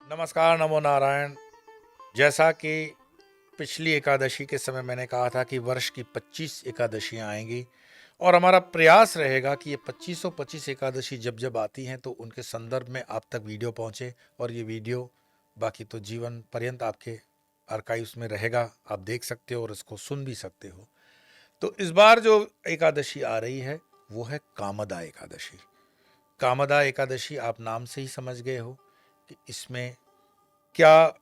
नमस्कार, नमो नारायण। जैसा कि पिछली एकादशी के समय मैंने कहा था कि वर्ष की 25 एकादशियां आएंगी और हमारा प्रयास रहेगा कि ये 2525 एकादशी जब जब आती हैं तो उनके संदर्भ में आप तक वीडियो पहुंचे और ये वीडियो बाकी तो जीवन पर्यंत आपके आर्काइव्स में रहेगा। आप देख सकते हो और इसको सुन भी सकते हो। तो इस बार जो एकादशी आ रही है वो है कामदा एकादशी। कामदा एकादशी आप नाम से ही समझ गए हो कि इसमें क्या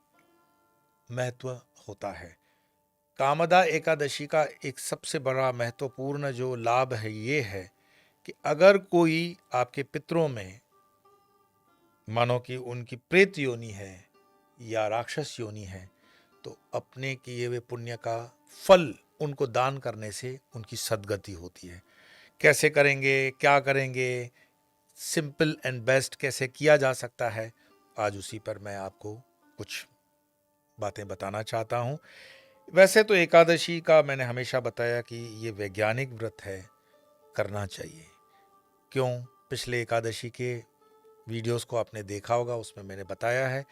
महत्व होता है। कामदा एकादशी का एक सबसे बड़ा महत्वपूर्ण जो लाभ है ये है कि अगर कोई आपके पितरों में मानो कि उनकी प्रेत योनि है या राक्षस योनि है तो अपने किए हुए पुण्य का फल उनको दान करने से उनकी सद्गति होती है। कैसे करेंगे, क्या करेंगे, सिंपल एंड बेस्ट कैसे किया जा सकता है, आज उसी पर मैं आपको कुछ बातें बताना चाहता हूँ। वैसे तो एकादशी का मैंने हमेशा बताया कि ये वैज्ञानिक व्रत है, करना चाहिए। क्यों? पिछले एकादशी के वीडियोस को आपने देखा होगा, उसमें मैंने बताया है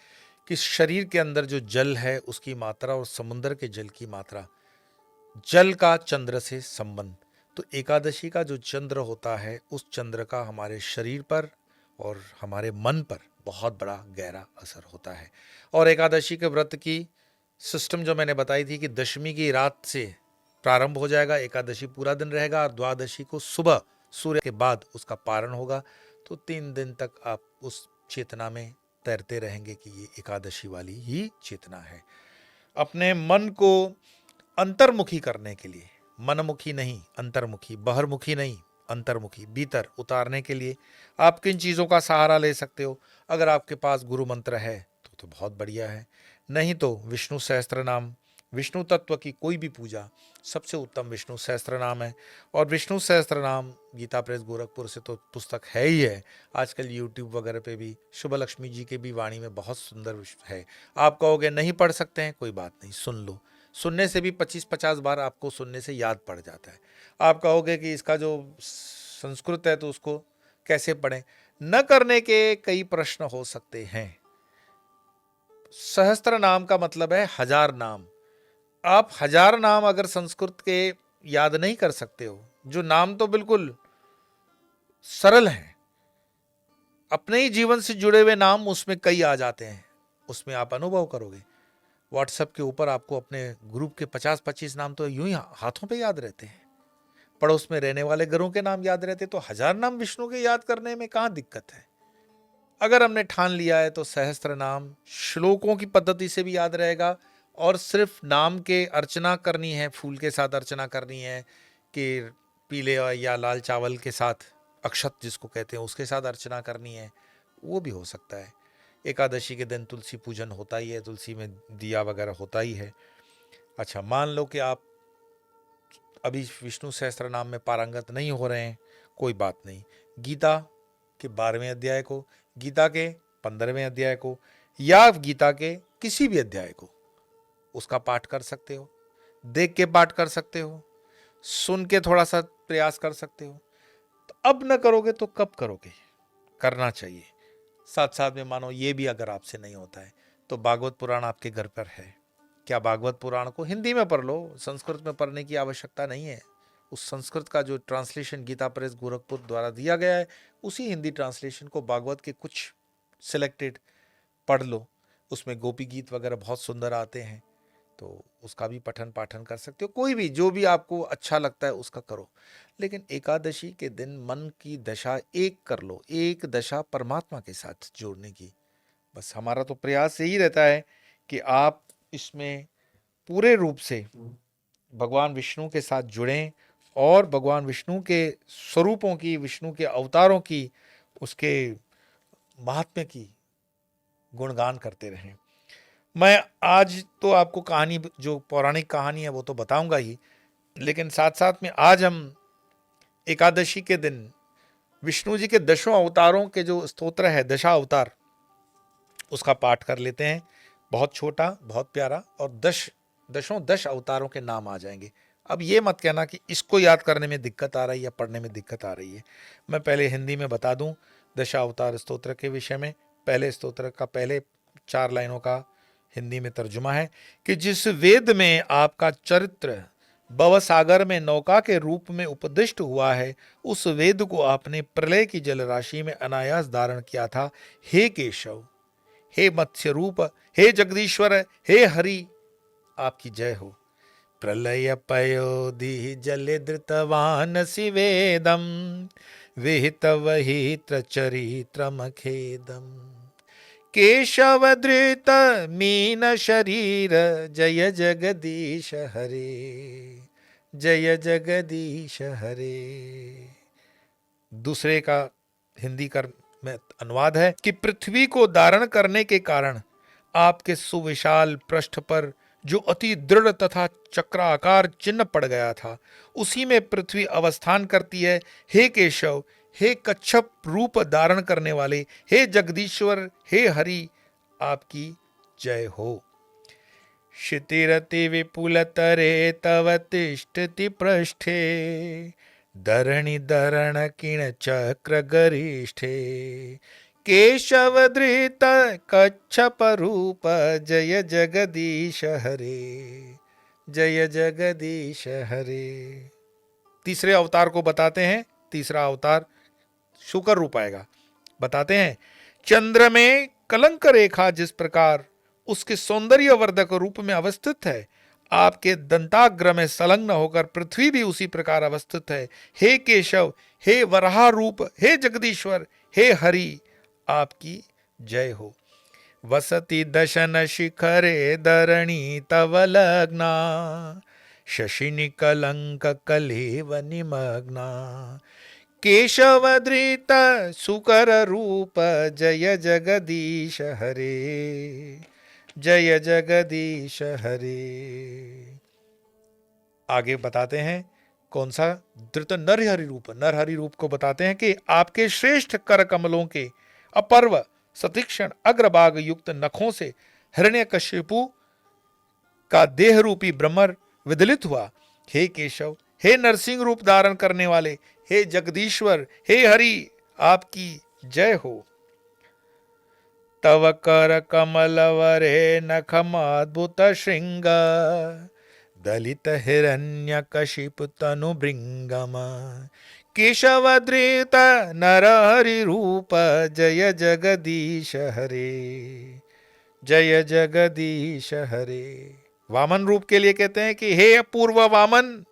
कि शरीर के अंदर जो जल है उसकी मात्रा और समुद्र के जल की मात्रा, जल का चंद्र से संबंध। तो एकादशी का जो चंद्र होता है उस चंद्र का हमारे शरीर पर और हमारे मन पर बहुत बड़ा गहरा असर होता है। और एकादशी के व्रत की सिस्टम जो मैंने बताई थी कि दशमी की रात से प्रारंभ हो जाएगा, एकादशी पूरा दिन रहेगा और द्वादशी को सुबह सूर्य के बाद उसका पारण होगा। तो 3 दिन तक आप उस चेतना में तैरते रहेंगे कि ये एकादशी वाली ही चेतना है। अपने मन को अंतर्मुखी करने के लिए, मनमुखी नहीं अंतर्मुखी, बहिर्मुखी नहीं अंतर्मुखी, भीतर उतारने के लिए आप किन चीज़ों का सहारा ले सकते हो। अगर आपके पास गुरु मंत्र है तो बहुत बढ़िया है, नहीं तो विष्णु सहस्त्र नाम, विष्णु तत्व की कोई भी पूजा, सबसे उत्तम विष्णु सहस्त्र नाम है। और विष्णु सहस्त्र नाम गीता प्रेस गोरखपुर से तो पुस्तक है ही है, आजकल यूट्यूब वगैरह पे भी शुभ लक्ष्मी जी के भी वाणी में बहुत सुंदर है। आप कहोगे नहीं पढ़ सकते हैं, कोई बात नहीं, सुन लो। सुनने से भी 25-50 बार आपको सुनने से याद पड़ जाता है। आप कहोगे कि इसका जो संस्कृत है तो उसको कैसे पढ़ें, न करने के कई प्रश्न हो सकते हैं। सहस्त्र नाम का मतलब है हजार नाम। आप हजार नाम अगर संस्कृत के याद नहीं कर सकते हो, जो नाम तो बिल्कुल सरल हैं, अपने ही जीवन से जुड़े हुए नाम उसमें कई आ जाते हैं, उसमें आप अनुभव करोगे। व्हाट्सएप के ऊपर आपको अपने ग्रुप के 50-25 नाम तो यूं ही हाथों पे याद रहते हैं। पड़ोस में रहने वाले घरों के नाम याद रहते, तो हजार नाम विष्णु के याद करने में कहां दिक्कत है। अगर हमने ठान लिया है तो सहस्त्र नाम श्लोकों की पद्धति से भी याद रहेगा और सिर्फ नाम के अर्चना करनी है, फूल के साथ अर्चना करनी है कि पीले या लाल चावल के साथ, अक्षत जिसको कहते हैं, उसके साथ अर्चना करनी है, वो भी हो सकता है। एकादशी के दिन तुलसी पूजन होता ही है, तुलसी में दिया वगैरह होता ही है। अच्छा, मान लो कि आप अभी विष्णु सहस्त्र नाम में पारंगत नहीं हो रहे हैं, कोई बात नहीं। गीता के 12वें अध्याय को, गीता के 15वें अध्याय को या गीता के किसी भी अध्याय को उसका पाठ कर सकते हो, देख के पाठ कर सकते हो, सुन के थोड़ा सा प्रयास कर सकते हो। तो अब न करोगे तो कब करोगे? करना चाहिए। साथ साथ में मानो ये भी अगर आपसे नहीं होता है तो भागवत पुराण आपके घर पर है क्या? भागवत पुराण को हिंदी में पढ़ लो, संस्कृत में पढ़ने की आवश्यकता नहीं है। उस संस्कृत का जो ट्रांसलेशन गीता प्रेस गोरखपुर द्वारा दिया गया है, उसी हिंदी ट्रांसलेशन को भागवत के कुछ सिलेक्टेड पढ़ लो। उसमें गोपी गीत वगैरह बहुत सुंदर आते हैं, तो उसका भी पठन पाठन कर सकते हो। कोई भी जो भी आपको अच्छा लगता है उसका करो, लेकिन एकादशी के दिन मन की दशा एक कर लो, एक दशा परमात्मा के साथ जोड़ने की। बस हमारा तो प्रयास यही रहता है कि आप इसमें पूरे रूप से भगवान विष्णु के साथ जुड़ें और भगवान विष्णु के स्वरूपों की, विष्णु के अवतारों की, उसके महात्म्य की गुणगान करते रहें। मैं आज तो आपको कहानी, जो पौराणिक कहानी है वो तो बताऊंगा ही, लेकिन साथ साथ में आज हम एकादशी के दिन विष्णु जी के 10 अवतारों के जो स्तोत्र है, दशा अवतार, उसका पाठ कर लेते हैं। बहुत छोटा, बहुत प्यारा, और 10 अवतारों के नाम आ जाएंगे। अब ये मत कहना कि इसको याद करने में दिक्कत आ रही है या पढ़ने में दिक्कत आ रही है। मैं पहले हिंदी में बता दूं दशा अवतार स्तोत्र के विषय में। पहले स्तोत्र का पहले 4 लाइनों का हिंदी में तर्जुमा है कि जिस वेद में आपका चरित्र भवसागर में नौका के रूप में उपदिष्ट हुआ है, उस वेद को आपने प्रलय की जलराशि में अनायास धारण किया था। हे केशव, हे मत्स्य रूप, हे जगदीश्वर, हे हरि, आपकी जय हो। प्रलय पयोधि जल धृतवानसि वेदम विहित वहित्र चरित्रमखेदम। केशवधृत मीन शरीर, जय जगदीश हरे, जय जगदीश हरे। दूसरे का हिंदी कर में अनुवाद है कि पृथ्वी को धारण करने के कारण आपके सुविशाल पृष्ठ पर जो अति दृढ़ तथा चक्राकार चिन्ह पड़ गया था, उसी में पृथ्वी अवस्थान करती है। हे केशव, हे कच्छप रूप धारण करने वाले, हे जगदीश्वर, हे हरि, आपकी जय हो। क्षितिरति विपुलतरे तव तिष्ठति पृष्ठे, धरणि धरण किण चक्र गरिष्ठे। केशवधृत कच्छप रूप, जय जगदीश हरे, जय जगदीश हरे। तीसरे अवतार को बताते हैं। तीसरा अवतार शुकर रूप आएगा। बताते हैं, चंद्र में कलंक रेखा जिस प्रकार उसके सौंदर्य वर्धक रूप में अवस्थित है, आपके दंताग्र में संलग्न होकर पृथ्वी भी उसी प्रकार अवस्थित है। हे केशव, हे वराह रूप, हे जगदीश्वर, हे हरि, आपकी जय हो। वसति दशन शिखरे धरणी तव लग्ना, शशिनि कलंक कलेव निमग्ना। केशवधृत सुकर रूप, जय जगदीश हरे, जय जगदीश हरे। आगे बताते हैं कौन सा धृत नरहरि रूप। नरहरि रूप को बताते हैं कि आपके श्रेष्ठ कर कमलों के अपर्व सतीक्षण अग्रभाग युक्त नखों से हिरण्यकशिपु का देह रूपी ब्रह्मर विदलित हुआ। हे केशव, हे नरसिंह रूप धारण करने वाले, हे जगदीश्वर, हे हरि, आपकी जय हो। तव कर कमल वरे नखमाद्भुत श्रृंग, दलित हिरण्य कशिप तनु भृंगम। केशवधृत नरहरि रूप, जय जगदीश हरे, जय जगदीश हरे। वामन रूप के लिए कहते हैं कि हे अपूर्व वामन,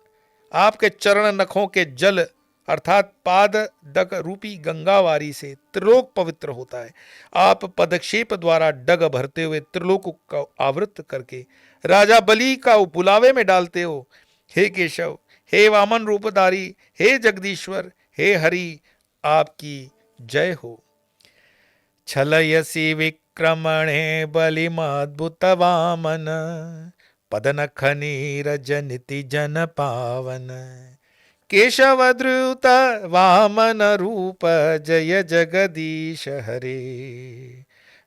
आपके चरण नखों के जल अर्थात पाद डग रूपी गंगावारी से त्रिलोक पवित्र होता है। आप पदक्षेप द्वारा डग भरते हुए त्रिलोक को आवृत करके राजा बलि का बुलावे में डालते हो। हे केशव, हे वामन रूपधारी, हे जगदीश्वर, हे हरि, आपकी जय हो। छलयसि विक्रमणे बलिमाद्भुत वामन, पदनख नीरजनिति जन पावन। केशवधृत वामन रूप, जय जगदीश हरे,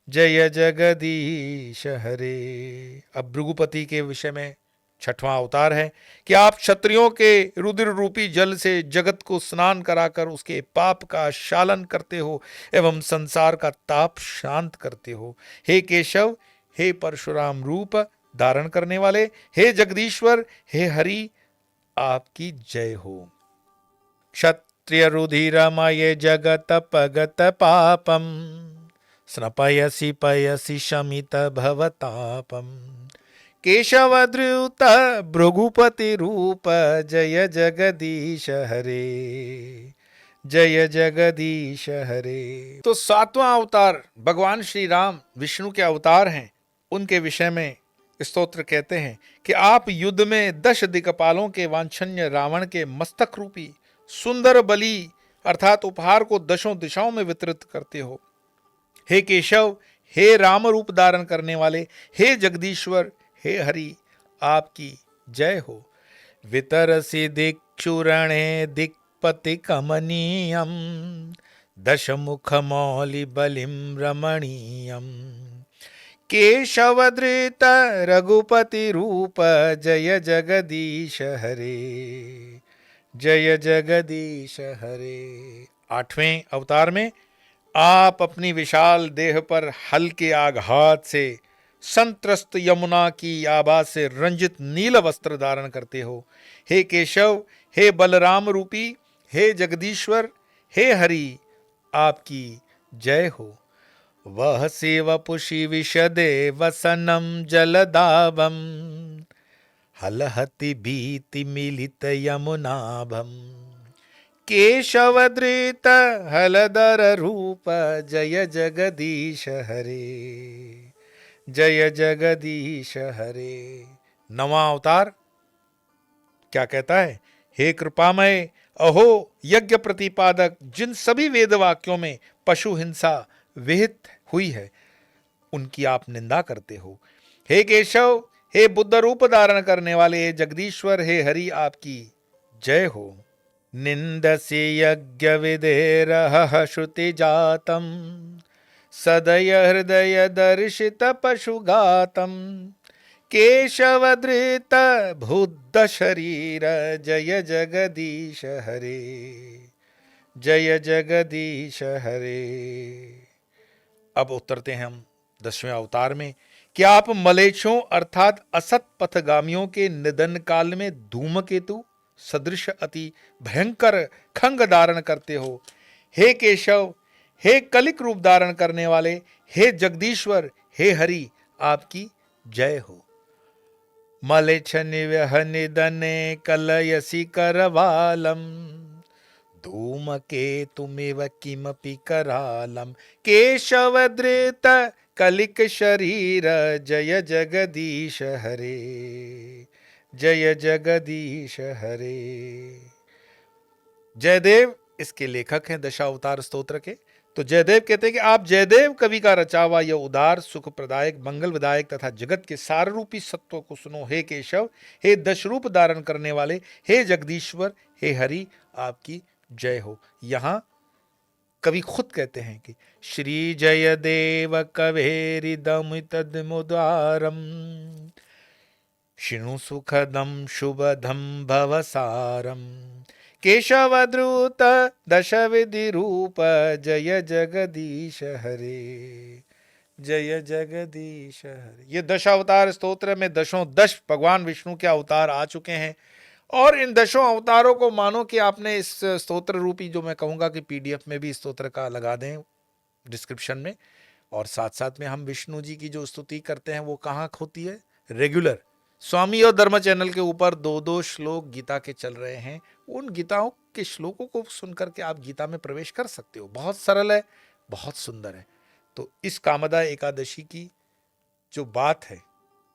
जय जगदीश हरे। अब भृगुपति के विषय में छठवां अवतार है कि आप क्षत्रियों के रुद्र रूपी जल से जगत को स्नान कराकर उसके पाप का शालन करते हो एवं संसार का ताप शांत करते हो। हे केशव, हे परशुराम रूप धारण करने वाले, हे जगदीश्वर, हे हरि, आपकी जय हो। क्षत्रिय रुधिरमये जगत पगत पापम, स्नपयसि पयसि शमित भवतापम। केशवधृत भृगुपति रूप, जय जगदीश हरे, जय जगदीश हरे। तो सातवां अवतार भगवान श्री राम विष्णु के अवतार हैं। उनके विषय में स्तोत्र कहते हैं कि आप युद्ध में 10 दिक्पालों के वांछनीय रावण के मस्तक रूपी सुंदर बलि अर्थात उपहार को 10 दिशाओं में वितरित करते हो। हे केशव, हे राम रूप धारण करने वाले, हे जगदीश्वर, हे हरि, आपकी जय हो। वितरसि दिक्षुरणे दिक्पति कमनीयम, दशमुख मौलि बलिम रमणीयम। केशवधृत रघुपति रूप, जय जगदीश हरे, जय जगदीश हरे। 8वें अवतार में आप अपनी विशाल देह पर हल्के आघात से संत्रस्त यमुना की आभा से रंजित नील वस्त्र धारण करते हो। हे केशव, हे बलराम रूपी, हे जगदीश्वर, हे हरि, आपकी जय हो। वह सेवपुषि विशदे वसनम जलदावम हलहति भीति मिलित यमुनाभम केशवधृत हलधर रूप जय जगदीश हरे, जय जगदीश हरे। नवा अवतार क्या कहता है? हे कृपामय, अहो यज्ञ प्रतिपादक, जिन सभी वेद वाक्यों में पशु हिंसा विहित हुई है उनकी आप निंदा करते हो। हे केशव, हे बुद्ध रूप धारण करने वाले, हे जगदीश्वर, हे हरि, आपकी जय हो। निंदसि यज्ञ विधेरह श्रुति जातम सदय हृदय दर्शित पशुघातम केशवधृत बुद्ध शरीर जय जगदीश हरे, जय जगदीश हरे। अब उतरते हैं हम 10वें अवतार में कि आप मलेच्छों अर्थात असत पथगामियों के निधन काल में धूमकेतु सदृश अति भयंकर खंग धारण करते हो। हे केशव, हे कलिक रूप धारण करने वाले, हे जगदीश्वर, हे हरि, आपकी जय हो। मलेच्छ निवह निधने कलयसि करवालम धूमकेतुमिव किमपि करालम केशवधृत कलिक शरीर जय जगदीश हरे, जय जगदीश हरे। जयदेव इसके लेखक हैं दशावतार स्तोत्र के। तो जयदेव कहते हैं कि आप जयदेव कवि का रचा हुआ यह उदार सुख प्रदायक मंगल विदायक तथा जगत के सार रूपी सत्व को सुनो। हे केशव, हे दशरूप धारण करने वाले, हे जगदीश्वर, हे हरि, आपकी जय हो। यहां कवि खुद कहते हैं कि श्री जयदेव कवेरिदम तदमुदारम शिणु सुखदम शुभदम भवसारम केशवधृत दशविधि रूप जय जगदीश हरे, जय जगदीश हरे। ये दशावतार स्तोत्र में दश भगवान विष्णु के अवतार आ चुके हैं और इन दशों अवतारों को मानो कि आपने इस स्तोत्र रूपी, जो मैं कहूंगा कि पीडीएफ में भी स्तोत्र का लगा दें डिस्क्रिप्शन में, और साथ साथ में हम विष्णु जी की जो स्तुति करते हैं वो कहाँ होती है? रेगुलर स्वामी और धर्म चैनल के ऊपर 2-2 श्लोक गीता के चल रहे हैं। उन गीताओं के श्लोकों को सुनकर के आप गीता में प्रवेश कर सकते हो। बहुत सरल है, बहुत सुंदर है। तो इस कामदा एकादशी की जो बात है,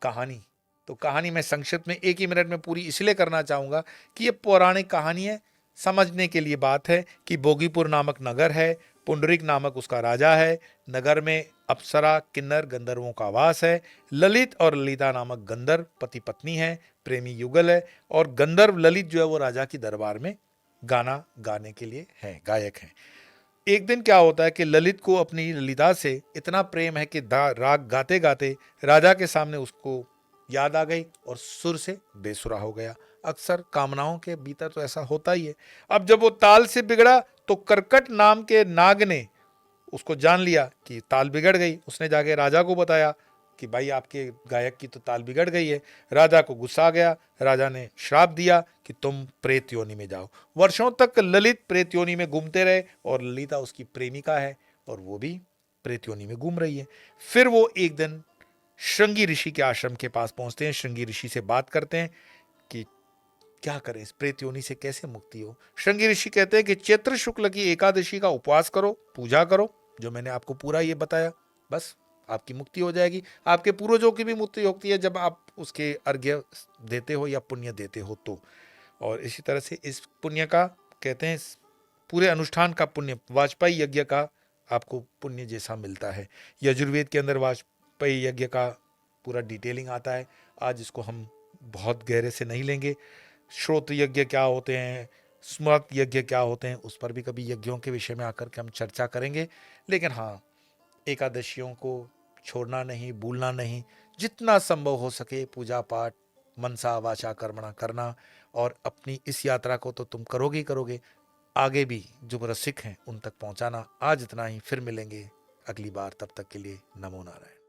कहानी, तो कहानी मैं संक्षिप्त में 1 ही मिनट में पूरी इसलिए करना चाहूंगा कि ये पौराणिक कहानी है। समझने के लिए बात है कि भोगीपुर नामक नगर है, पुंडरीक नामक उसका राजा है, नगर में अप्सरा किन्नर गंधर्वों का वास है, ललित और ललिता नामक गंधर्व पति पत्नी है, प्रेमी युगल है, और गंधर्व ललित जो है वो राजा की दरबार में गाना गाने के लिए है, गायक हैं। एक दिन क्या होता है कि ललित को अपनी ललिता से इतना प्रेम है कि राग गाते गाते राजा के सामने उसको याद आ गई और सुर से बेसुरा हो गया। अक्सर कामनाओं के भीतर तो ऐसा होता ही है। अब जब वो ताल से बिगड़ा तो कर्कट नाम के नाग ने उसको जान लिया कि ताल बिगड़ गई। उसने जाके राजा को बताया कि भाई आपके गायक की तो ताल बिगड़ गई है। राजा को गुस्सा आ गया। राजा ने श्राप दिया कि तुम प्रेत योनि में जाओ। वर्षों तक ललित प्रेत योनि में घूमते रहे और ललिता उसकी प्रेमिका है और वो भी प्रेत योनि में घूम रही है। फिर वो एक दिन श्रृंगी ऋषि के आश्रम के पास पहुंचते हैं। श्रृंगी ऋषि से बात करते हैं कि क्या करें, इस प्रेत योनि से कैसे मुक्ति हो। श्रृंगी ऋषि कहते हैं कि चैत्र शुक्ल की एकादशी का उपवास करो, पूजा करो, जो मैंने आपको पूरा ये बताया, बस आपकी मुक्ति हो जाएगी। आपके पूर्वजों की भी मुक्ति होती है जब आप उसके अर्घ्य देते हो या पुण्य देते हो तो। और इसी तरह से इस पुण्य का कहते हैं, पूरे अनुष्ठान का पुण्य, वाजपेयी यज्ञ का आपको पुण्य जैसा मिलता है। यजुर्वेद के अंदर वाजपेयी यज्ञ का पूरा डिटेलिंग आता है। आज इसको हम बहुत गहरे से नहीं लेंगे। श्रोत यज्ञ क्या होते हैं, स्मृत यज्ञ क्या होते हैं, उस पर भी कभी यज्ञों के विषय में आकर के हम चर्चा करेंगे। लेकिन हाँ, एकादशियों को छोड़ना नहीं, भूलना नहीं, जितना संभव हो सके पूजा पाठ मनसा वाचा कर्मणा करना। और अपनी इस यात्रा को तो तुम करोगे ही करोगे, आगे भी जो रसिक हैं उन तक पहुंचाना। आज इतना ही, फिर मिलेंगे अगली बार, तब तक के लिए नमो नारायण।